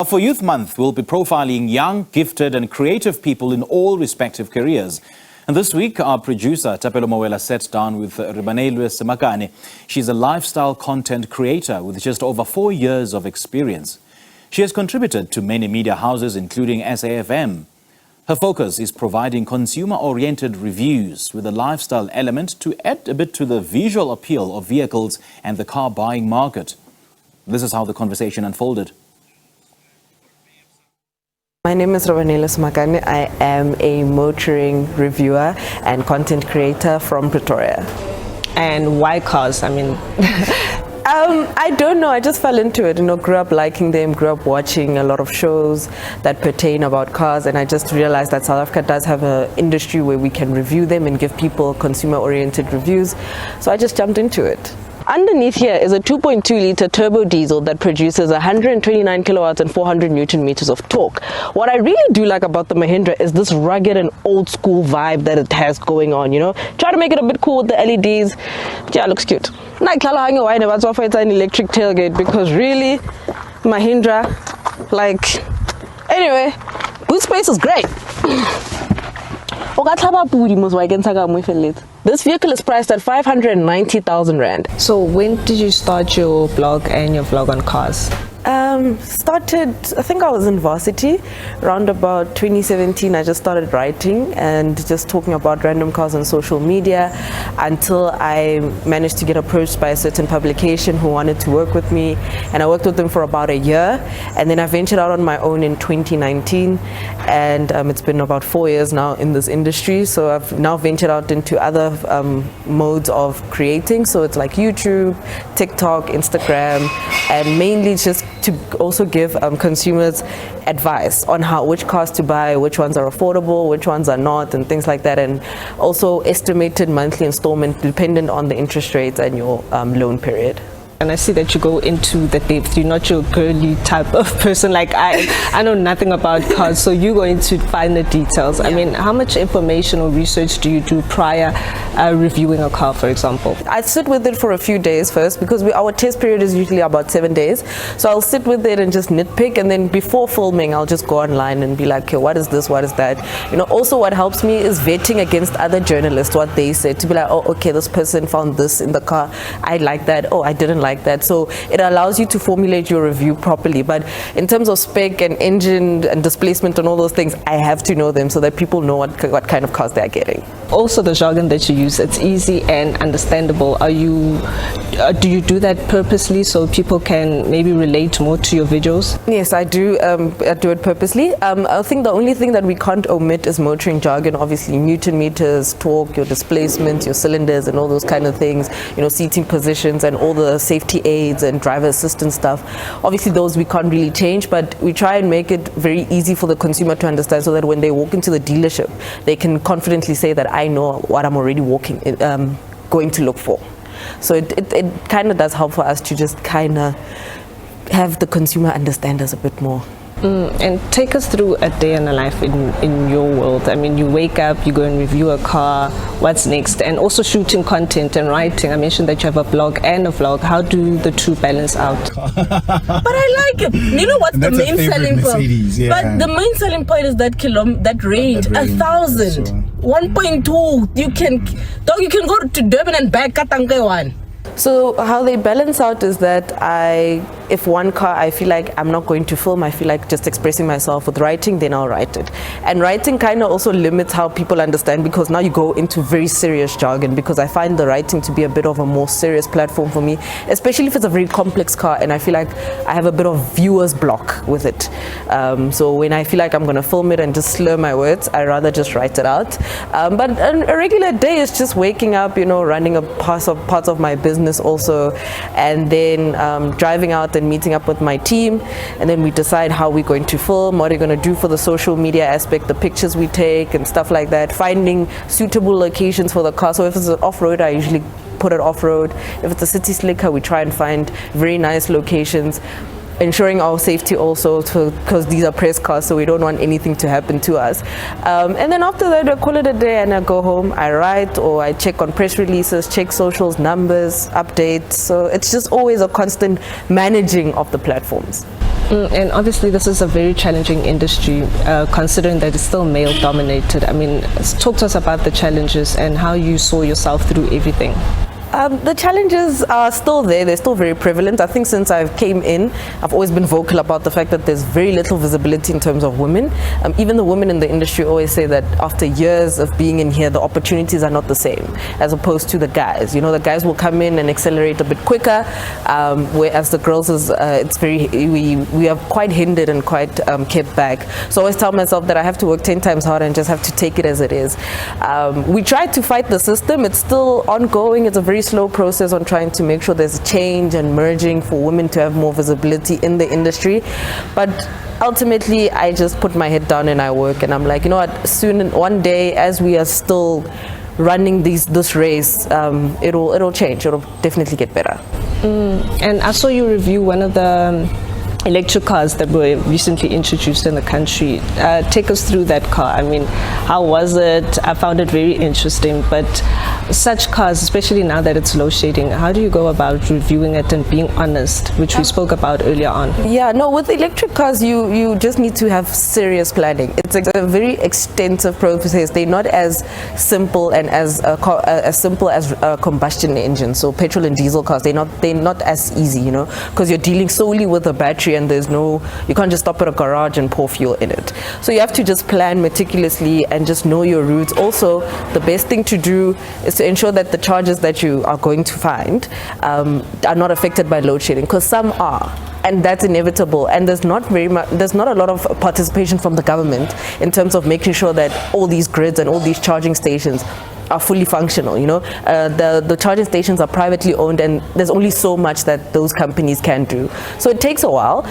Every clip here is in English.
For Youth Month, we'll be profiling young, gifted and creative people in all respective careers. And this week, our producer, Thapelo Mowela, sat down with Rebaneilwe Semakane. She's a lifestyle content creator with just over 4 years of experience. She has contributed to many media houses, including SAfm. Her focus is providing consumer-oriented reviews with a lifestyle element to add a bit to the visual appeal of vehicles and the car buying market. This is how the conversation unfolded. My name is Rebaneilwe Semakane. I am a motoring reviewer and content creator from Pretoria. And why cars? I mean, I don't know. I just fell into it. Grew up liking them, grew up watching a lot of shows that pertain about cars, and I just realized that South Africa does have an industry where we can review them and give people consumer-oriented reviews. So I just jumped into it. Underneath here is a 2.2-litre turbo diesel that produces 129 kilowatts and 400 Newton meters of torque. What I really do like about the Mahindra is this rugged and old school vibe that it has going on, Try to make it a bit cool with the LEDs. Yeah, it looks cute. Why never offer it an electric tailgate, because really, Mahindra, anyway, boot space is great. This vehicle is priced at 590,000 Rand. So when did you start your blog and your vlog on cars? I think I was in varsity. Around about 2017, I just started writing and just talking about random cars on social media until I managed to get approached by a certain publication who wanted to work with me. And I worked with them for about a year. And then I ventured out on my own in 2019. And it's been about 4 years now in this industry. So I've now ventured out into other modes of creating. So it's like YouTube, TikTok, Instagram, and mainly just to also give consumers advice on which cars to buy, which ones are affordable, which ones are not, and things like that, and also estimated monthly installment dependent on the interest rates and your loan period. And I see that you go into the depth. You're not your girly type of person. Like I know nothing about cars, so you go into find the details. Yeah. I mean, how much information or research do you do prior reviewing a car, for example? I sit with it for a few days first, because our test period is usually about 7 days. So I'll sit with it and just nitpick, and then before filming, I'll just go online and be like, okay, what is this? What is that? Also what helps me is vetting against other journalists, what they said, to be like, oh, okay, this person found this in the car. I like that. Oh, I didn't like that. So it allows you to formulate your review properly. But in terms of spec and engine and displacement and all those things, I have to know them so that people know what kind of cars they're getting. Also, the jargon that you use, it's easy and understandable. Do you do that purposely so people can maybe relate more to your videos? Yes, I do. I do it purposely. I think the only thing that we can't omit is motoring jargon. Obviously, Newton meters, torque, your displacement, your cylinders, and all those kind of things. Seating positions and all the safety aids and driver assistance stuff. Obviously, those we can't really change, but we try and make it very easy for the consumer to understand, so that when they walk into the dealership, they can confidently say that I know what I'm already going to look for. So it kind of does help for us to just kind of have the consumer understand us a bit more. And take us through a day in a life in your world. I mean, you wake up, you go and review a car, what's next? And also shooting content and writing. I mentioned that you have a blog and a vlog. How do the two balance out? But I like it. You know what's the main selling point? Yeah. But the main selling point is that range, 1,000, sure. 1.2. You can go to Durban and back Katanga one. So how they balance out is that if one car I feel like I'm not going to film, I feel like just expressing myself with writing, then I'll write it. And writing kind of also limits how people understand, because now you go into very serious jargon, because I find the writing to be a bit of a more serious platform for me, especially if it's a very complex car and I feel like I have a bit of viewer's block with it. So when I feel like I'm going to film it and just slur my words, I rather just write it out. But a regular day is just waking up, running a parts of my business also, and then driving out and meeting up with my team, and then we decide how we're going to film, what we're going to do for the social media aspect, the pictures we take and stuff like that, finding suitable locations for the car. So if it's an off-road, I usually put it off-road. If it's a city slicker, we try and find very nice locations. ensuring our safety also, because these are press cars, so we don't want anything to happen to us. And then after that, I call it a day and I go home, I write or I check on press releases, check socials, numbers, updates. So it's just always a constant managing of the platforms. And obviously this is a very challenging industry, considering that it's still male dominated. I mean, talk to us about the challenges and how you saw yourself through everything. The challenges are still there. They're still very prevalent. I think since I came in, I've always been vocal about the fact that there's very little visibility in terms of women. Even the women in the industry always say that after years of being in here, the opportunities are not the same as opposed to the guys. You know, the guys will come in and accelerate a bit quicker, whereas the girls we are quite hindered and quite kept back. So I always tell myself that I have to work 10 times harder and just have to take it as it is. We try to fight the system. It's still ongoing. It's a very slow process on trying to make sure there's change and merging for women to have more visibility in the industry. But ultimately, I just put my head down and I work, and I'm like, you know what, soon, one day, as we are still running this race, it'll change. It'll definitely get better. And I saw you review one of the electric cars that were recently introduced in the country. Take us through that car. I mean, how was it? I found it very interesting, but such cars, especially now that it's load shedding, how do you go about reviewing it and being honest, which we spoke about earlier on? Yeah, no, with electric cars, you just need to have serious planning. It's a very extensive process. They're not as simple and as simple as combustion engines. So petrol and diesel cars, they're not as easy, you know, because you're dealing solely with a battery and you can't just stop at a garage and pour fuel in it. So you have to just plan meticulously and just know your routes. Also, the best thing to do is to ensure that the charges that you are going to find are not affected by load shedding, because some are, and that's inevitable. And there's not a lot of participation from the government in terms of making sure that all these grids and all these charging stations are fully functional. You know, the charging stations are privately owned, and there's only so much that those companies can do. So it takes a while,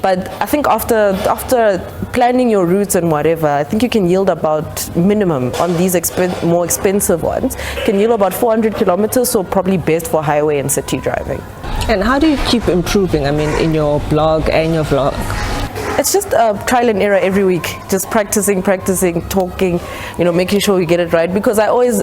but I think after planning your routes and whatever, I think you can yield about minimum on these more expensive ones, can yield about 400 kilometers, so probably best for highway and city driving. And how do you keep improving? I mean, in your blog and your vlog? It's just trial and error every week, just practicing, talking, you know, making sure you get it right. Because I always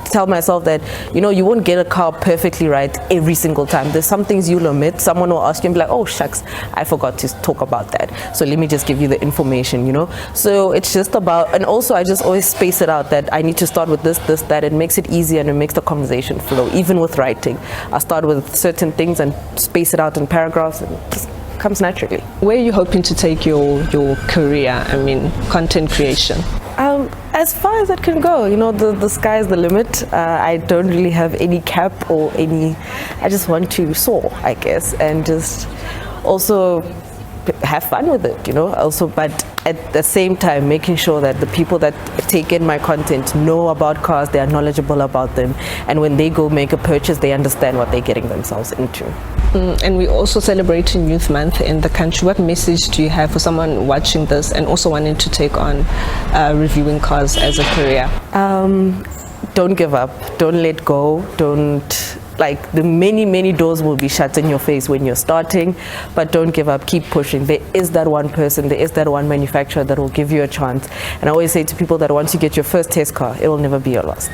tell myself that, you know, you won't get a car perfectly right every single time. There's some things you'll omit. Someone will ask you and be like, oh shucks, I forgot to talk about that. So let me just give you the information, you know. So it's just about, and also I just always space it out that I need to start with this, that. It makes it easier and it makes the conversation flow. Even with writing, I start with certain things and space it out in paragraphs, and just comes naturally. Where are you hoping to take your career? I mean, content creation. As far as it can go, you know, the sky's the limit. I don't really have any cap or any. I just want to soar, I guess, and just also have fun with it, you know. Also, but at the same time, making sure that the people that take in my content know about cars, they are knowledgeable about them, and when they go make a purchase, they understand what they're getting themselves into. And we're also celebrating Youth Month in the country. What message do you have for someone watching this and also wanting to take on reviewing cars as a career? Don't give up. Don't let go. Like, the many doors will be shut in your face when you're starting, but don't give up. Keep pushing. There is that one person, there is that one manufacturer that will give you a chance. And I always say to people that once you get your first test car, it will never be your last.